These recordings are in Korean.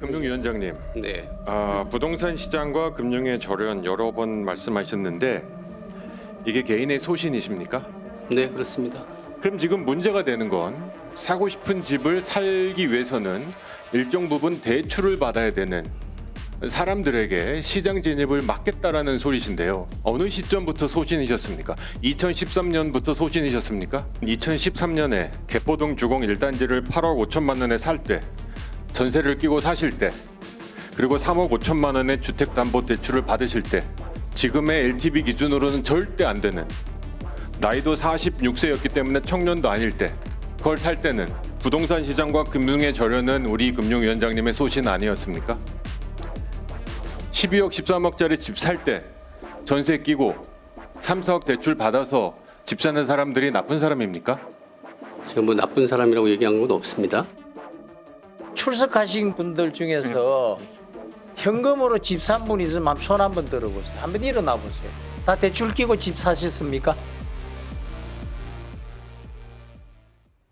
금융위원장님, 네. 부동산 시장과 금융의 절연 여러 번 말씀하셨는데 이게 개인의 소신이십니까? 네, 그렇습니다. 그럼 지금 문제가 되는 건 사고 싶은 집을 살기 위해서는 일정 부분 대출을 받아야 되는 사람들에게 시장 진입을 막겠다라는 소리신데요. 어느 시점부터 소신이셨습니까? 2013년부터 소신이셨습니까? 2013년에 개포동 주공 1단지를 8억 5천만 원에 살 때, 전세를 끼고 사실 때, 그리고 3억 5천만 원의 주택담보대출을 받으실 때 지금의 LTV 기준으로는 절대 안 되는, 나이도 46세였기 때문에 청년도 아닐 때 그걸 살 때는 부동산 시장과 금융의 절연은 우리 금융위원장님의 소신 아니었습니까? 12억 13억짜리 집 살 때 전세 끼고 3, 4억 대출 받아서 집 사는 사람들이 나쁜 사람입니까? 제가 뭐 나쁜 사람이라고 얘기한 건 없습니다. 출석하신 분들 중에서 현금으로 집 산 분 있으면 한번 손 한번 들어보세요. 한번 일어나 보세요. 다 대출 끼고 집 사셨습니까?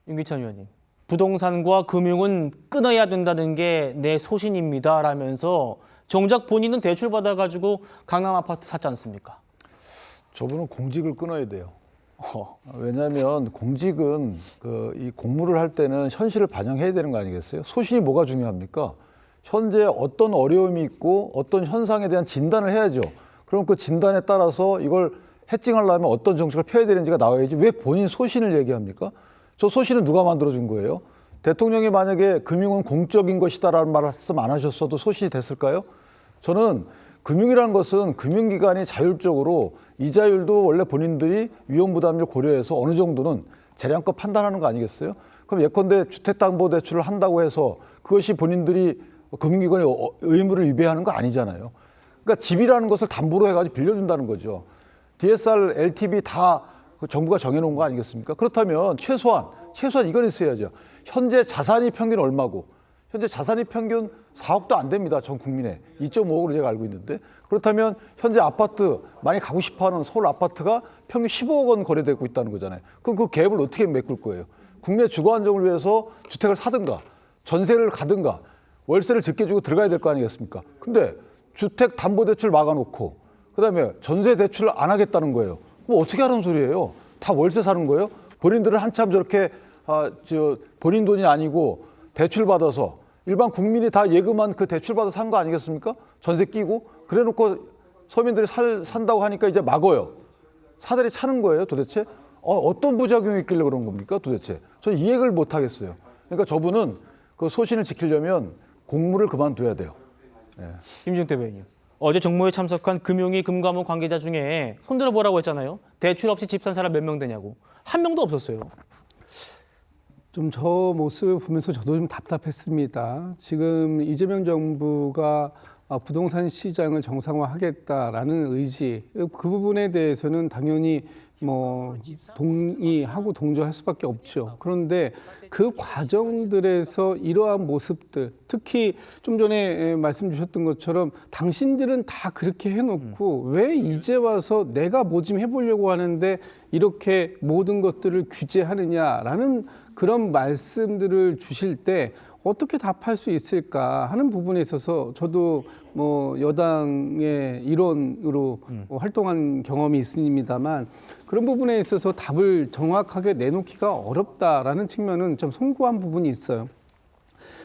윤기찬 의원님, 부동산과 금융은 끊어야 된다는 게 내 소신입니다라면서 정작 본인은 대출 받아가지고 강남 아파트 샀지 않습니까? 저분은 공직을 끊어야 돼요. 왜냐하면 공직은 이 공무를 할 때는 현실을 반영해야 되는 거 아니겠어요? 소신이 뭐가 중요합니까? 현재 어떤 어려움이 있고 어떤 현상에 대한 진단을 해야죠. 그럼 그 진단에 따라서 이걸 해칭하려면 어떤 정책을 펴야 되는지가 나와야지 왜 본인 소신을 얘기합니까? 저 소신은 누가 만들어준 거예요? 대통령이 만약에 금융은 공적인 것이다라는 말씀 안 하셨어도 소신이 됐을까요? 저는 금융이라는 것은 금융기관이 자율적으로 이자율도 원래 본인들이 위험부담을 고려해서 어느 정도는 재량껏 판단하는 거 아니겠어요? 그럼 예컨대 주택담보대출을 한다고 해서 그것이 본인들이 금융기관의 의무를 위배하는 거 아니잖아요. 그러니까 집이라는 것을 담보로 해가지고 빌려준다는 거죠. DSR, LTV 다 정부가 정해놓은 거 아니겠습니까? 그렇다면 최소한 이건 있어야죠. 현재 자산이 평균 얼마고, 현재 자산이 평균 4억도 안 됩니다. 전 국민의 2.5억으로 제가 알고 있는데, 그렇다면 현재 아파트 많이 가고 싶어하는 서울 아파트가 평균 15억 원 거래되고 있다는 거잖아요. 그럼 그 갭을 어떻게 메꿀 거예요? 국내 주거 안정을 위해서 주택을 사든가 전세를 가든가 월세를 적게 주고 들어가야 될 거 아니겠습니까? 근데 주택 담보대출 막아놓고 그다음에 전세 대출을 안 하겠다는 거예요. 그럼 어떻게 하는 소리예요? 다 월세 사는 거예요? 본인들은 한참 저렇게 본인 돈이 아니고 대출 받아서 일반 국민이 다 예금한 그 대출 받아서 산 거 아니겠습니까? 전세 끼고 그래놓고 서민들이 산다고 하니까 이제 막어요. 사들이 차는 거예요, 도대체? 어떤 부작용이 있길래 그런 겁니까, 도대체? 저 이해를 못 하겠어요. 그러니까 저분은 그 소신을 지키려면 공무를 그만둬야 돼요. 네. 김종태 의원님, 어제 정모에 참석한 금융위 금감원 관계자 중에 손들어 보라고 했잖아요. 대출 없이 집 산 사람 몇 명 되냐고. 한 명도 없었어요. 좀 저 모습을 보면서 저도 좀 답답했습니다. 지금 이재명 정부가 부동산 시장을 정상화하겠다라는 의지, 그 부분에 대해서는 당연히 뭐 동의하고 동조할 수밖에 없죠. 그런데 그 과정들에서 이러한 모습들, 특히 좀 전에 말씀 주셨던 것처럼 당신들은 다 그렇게 해놓고 왜 이제 와서 내가 뭐 좀 해보려고 하는데 이렇게 모든 것들을 규제하느냐라는 그런 말씀들을 주실 때 어떻게 답할 수 있을까 하는 부분에 있어서 저도 뭐 여당의 일원으로 활동한 경험이 있습니다만 그런 부분에 있어서 답을 정확하게 내놓기가 어렵다라는 측면은 좀 송구한 부분이 있어요.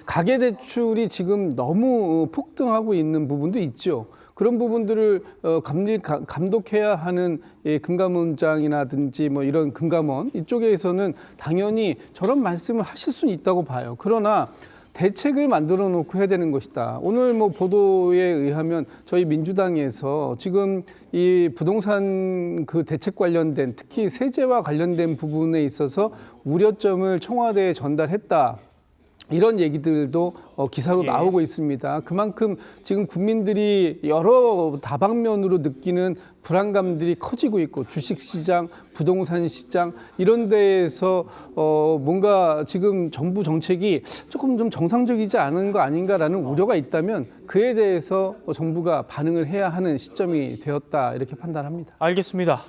가계대출이 지금 너무 폭등하고 있는 부분도 있죠. 그런 부분들을 감독해야 하는 금감원장이라든지 뭐 이런 금감원 이쪽에서는 당연히 저런 말씀을 하실 수는 있다고 봐요. 그러나 대책을 만들어 놓고 해야 되는 것이다. 오늘 뭐 보도에 의하면 저희 민주당에서 지금 이 부동산 그 대책 관련된 특히 세제와 관련된 부분에 있어서 우려점을 청와대에 전달했다. 이런 얘기들도 기사로 나오고 있습니다. 그만큼 지금 국민들이 여러 다방면으로 느끼는 불안감들이 커지고 있고 주식시장, 부동산 시장 이런 데에서 뭔가 지금 정부 정책이 조금 좀 정상적이지 않은 거 아닌가라는 우려가 있다면 그에 대해서 정부가 반응을 해야 하는 시점이 되었다 이렇게 판단합니다. 알겠습니다.